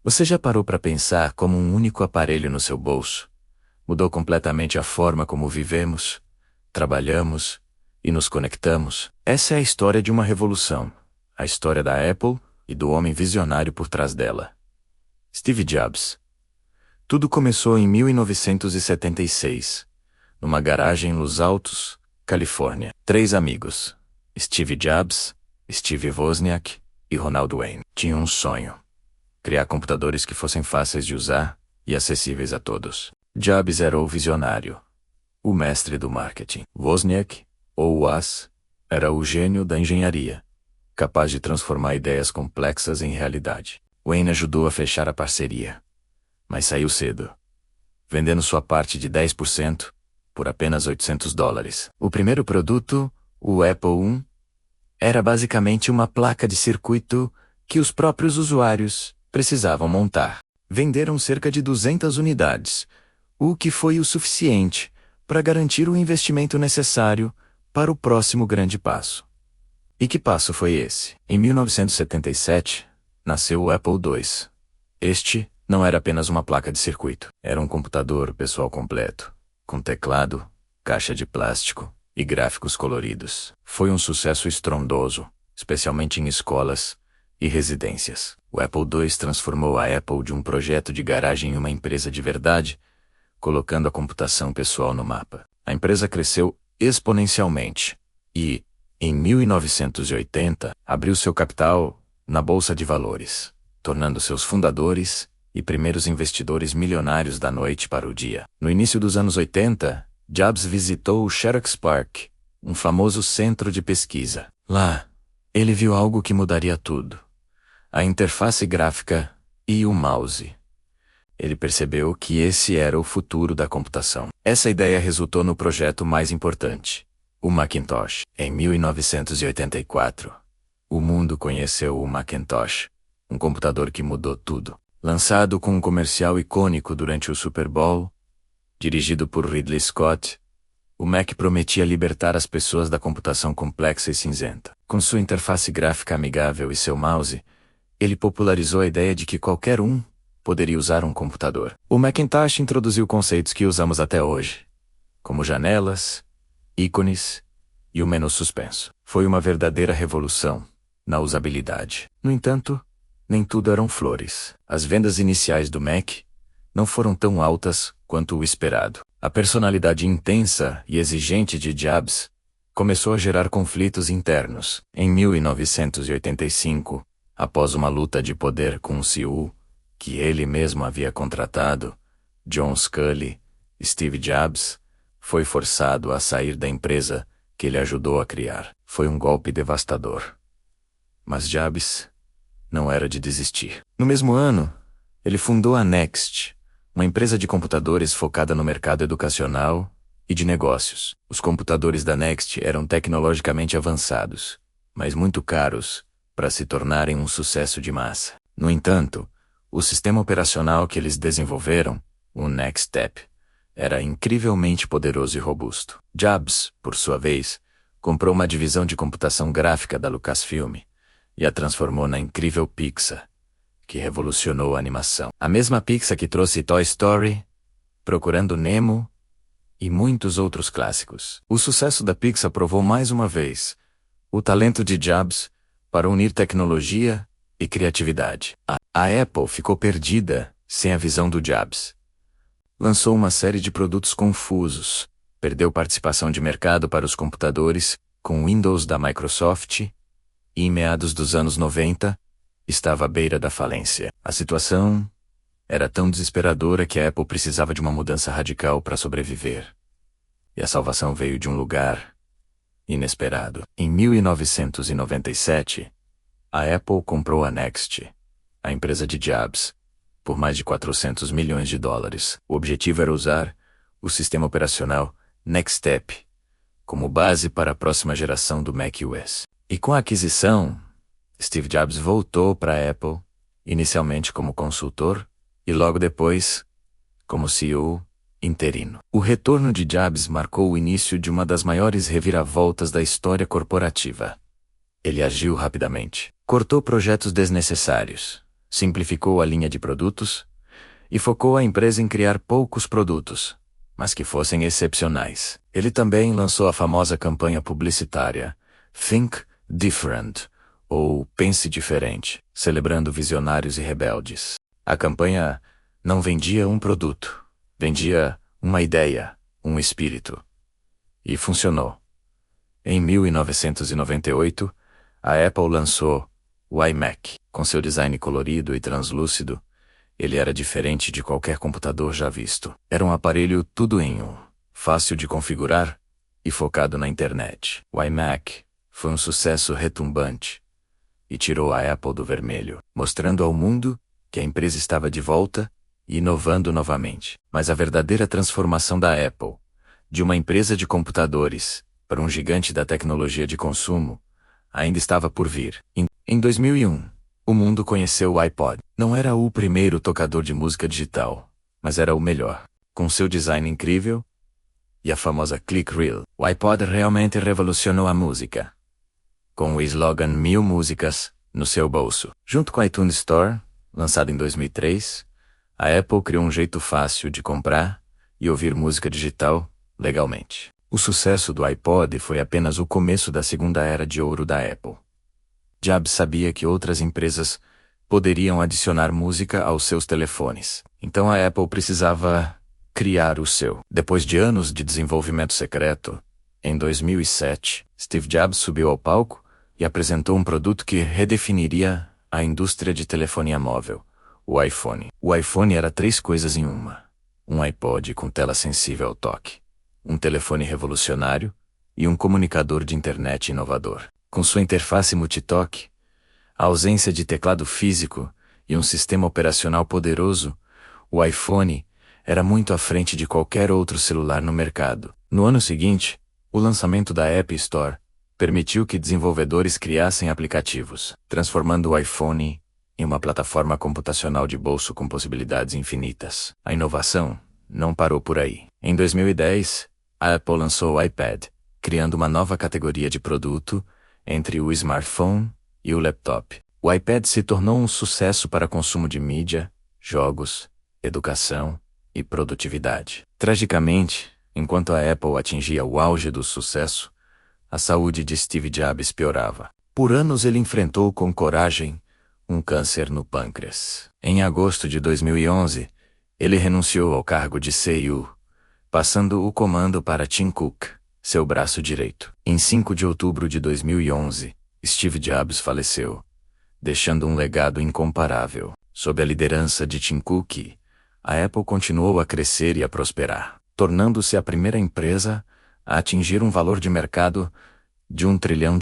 Você já parou para pensar como um único aparelho no seu bolso mudou completamente a forma como vivemos, trabalhamos e nos conectamos? Essa é a história de uma revolução, a história da Apple e do homem visionário por trás dela, Steve Jobs. Tudo começou em 1976, numa garagem em Los Altos, Califórnia. 3 amigos, Steve Jobs, Steve Wozniak e Ronald Wayne, tinham um sonho: criar computadores que fossem fáceis de usar e acessíveis a todos. Jobs era o visionário, o mestre do marketing. Wozniak, ou Woz, era o gênio da engenharia, capaz de transformar ideias complexas em realidade. Wayne ajudou a fechar a parceria, mas saiu cedo, vendendo sua parte de 10% por apenas $800. O primeiro produto, o Apple I, era basicamente uma placa de circuito que os próprios usuários precisavam montar. Venderam cerca de 200 unidades, o que foi o suficiente para garantir o investimento necessário para o próximo grande passo. E que passo foi esse? Em 1977, nasceu o Apple II. Este não era apenas uma placa de circuito. Era um computador pessoal completo, com teclado, caixa de plástico e gráficos coloridos. Foi um sucesso estrondoso, especialmente em escolas e residências. O Apple II transformou a Apple de um projeto de garagem em uma empresa de verdade, colocando a computação pessoal no mapa. A empresa cresceu exponencialmente e, em 1980, abriu seu capital na Bolsa de Valores, tornando seus fundadores e primeiros investidores milionários da noite para o dia. No início dos anos 80, Jobs visitou o Xerox PARC, um famoso centro de pesquisa. Lá, ele viu algo que mudaria tudo: a interface gráfica e o mouse. Ele percebeu que esse era o futuro da computação. Essa ideia resultou no projeto mais importante, o Macintosh. Em 1984, o mundo conheceu o Macintosh, um computador que mudou tudo. Lançado com um comercial icônico durante o Super Bowl, dirigido por Ridley Scott, o Mac prometia libertar as pessoas da computação complexa e cinzenta. Com sua interface gráfica amigável e seu mouse, ele popularizou a ideia de que qualquer um poderia usar um computador. O Macintosh introduziu conceitos que usamos até hoje, como janelas, ícones e o menu suspenso. Foi uma verdadeira revolução na usabilidade. No entanto, nem tudo eram flores. As vendas iniciais do Mac não foram tão altas quanto o esperado. A personalidade intensa e exigente de Jobs começou a gerar conflitos internos. Em 1985, após uma luta de poder com o CEO, que ele mesmo havia contratado, John Sculley, Steve Jobs foi forçado a sair da empresa que ele ajudou a criar. Foi um golpe devastador. Mas Jobs não era de desistir. No mesmo ano, ele fundou a Next, uma empresa de computadores focada no mercado educacional e de negócios. Os computadores da Next eram tecnologicamente avançados, mas muito caros para se tornarem um sucesso de massa. No entanto, o sistema operacional que eles desenvolveram, o NextStep, era incrivelmente poderoso e robusto. Jobs, por sua vez, comprou uma divisão de computação gráfica da Lucasfilm e a transformou na incrível Pixar, que revolucionou a animação. A mesma Pixar que trouxe Toy Story, Procurando Nemo e muitos outros clássicos. O sucesso da Pixar provou mais uma vez o talento de Jobs para unir tecnologia e criatividade. A Apple ficou perdida sem a visão do Jobs. Lançou uma série de produtos confusos, perdeu participação de mercado para os computadores com o Windows da Microsoft e, em meados dos anos 90, estava à beira da falência. A situação era tão desesperadora que a Apple precisava de uma mudança radical para sobreviver. E a salvação veio de um lugar inesperado. Em 1997, a Apple comprou a Next, a empresa de Jobs, por mais de $400 milhões. O objetivo era usar o sistema operacional NextStep como base para a próxima geração do macOS. E com a aquisição, Steve Jobs voltou para a Apple, inicialmente como consultor e logo depois como CEO interino. O retorno de Jobs marcou o início de uma das maiores reviravoltas da história corporativa. Ele agiu rapidamente. Cortou projetos desnecessários, simplificou a linha de produtos e focou a empresa em criar poucos produtos, mas que fossem excepcionais. Ele também lançou a famosa campanha publicitária Think Different, ou Pense Diferente, celebrando visionários e rebeldes. A campanha não vendia um produto, vendia uma ideia, um espírito. E funcionou. Em 1998, a Apple lançou o iMac. Com seu design colorido e translúcido, ele era diferente de qualquer computador já visto. Era um aparelho tudo em um, fácil de configurar e focado na internet. O iMac foi um sucesso retumbante e tirou a Apple do vermelho, mostrando ao mundo que a empresa estava de volta e inovando novamente. Mas a verdadeira transformação da Apple, de uma empresa de computadores para um gigante da tecnologia de consumo, ainda estava por vir. Em 2001, o mundo conheceu o iPod. Não era o primeiro tocador de música digital, mas era o melhor. Com seu design incrível e a famosa click reel, o iPod realmente revolucionou a música. Com o slogan 1000 músicas no seu bolso. Junto com a iTunes Store, lançado em 2003, a Apple criou um jeito fácil de comprar e ouvir música digital legalmente. O sucesso do iPod foi apenas o começo da segunda era de ouro da Apple. Jobs sabia que outras empresas poderiam adicionar música aos seus telefones. Então a Apple precisava criar o seu. Depois de anos de desenvolvimento secreto, em 2007, Steve Jobs subiu ao palco e apresentou um produto que redefiniria a indústria de telefonia móvel, o iPhone. O iPhone era 3 coisas em uma. Um iPod com tela sensível ao toque, um telefone revolucionário e um comunicador de internet inovador. Com sua interface multitoque, a ausência de teclado físico e um sistema operacional poderoso, o iPhone era muito à frente de qualquer outro celular no mercado. No ano seguinte, o lançamento da App Store permitiu que desenvolvedores criassem aplicativos, transformando o iPhone em uma plataforma computacional de bolso com possibilidades infinitas. A inovação não parou por aí. Em 2010, a Apple lançou o iPad, criando uma nova categoria de produto entre o smartphone e o laptop. O iPad se tornou um sucesso para consumo de mídia, jogos, educação e produtividade. Tragicamente, enquanto a Apple atingia o auge do sucesso, a saúde de Steve Jobs piorava. Por anos ele enfrentou com coragem um câncer no pâncreas. Em agosto de 2011, ele renunciou ao cargo de CEO, passando o comando para Tim Cook, seu braço direito. Em 5 de outubro de 2011, Steve Jobs faleceu, deixando um legado incomparável. Sob a liderança de Tim Cook, a Apple continuou a crescer e a prosperar, tornando-se a primeira empresa a atingir um valor de mercado de $1 trilhão.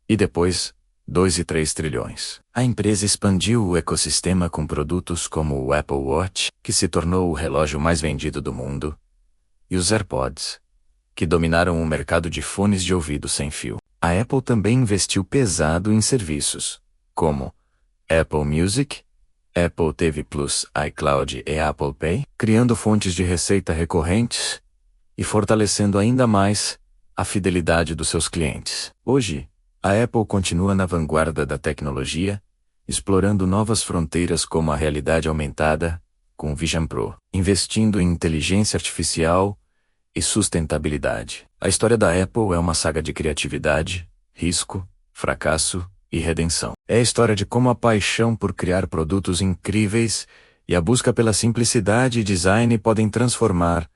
E depois, 2 e 3 trilhões. A empresa expandiu o ecossistema com produtos como o Apple Watch, que se tornou o relógio mais vendido do mundo, e os AirPods, que dominaram o mercado de fones de ouvido sem fio. A Apple também investiu pesado em serviços, como Apple Music, Apple TV Plus, iCloud e Apple Pay, criando fontes de receita recorrentes e fortalecendo ainda mais a fidelidade dos seus clientes. Hoje, a Apple continua na vanguarda da tecnologia, explorando novas fronteiras como a realidade aumentada, com o Vision Pro, investindo em inteligência artificial e sustentabilidade. A história da Apple é uma saga de criatividade, risco, fracasso e redenção. É a história de como a paixão por criar produtos incríveis e a busca pela simplicidade e design podem transformar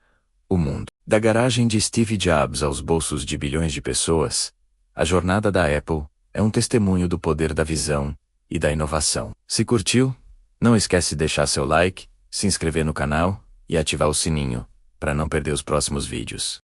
o mundo. Da garagem de Steve Jobs aos bolsos de bilhões de pessoas, a jornada da Apple é um testemunho do poder da visão e da inovação. Se curtiu, não esquece de deixar seu like, se inscrever no canal e ativar o sininho para não perder os próximos vídeos.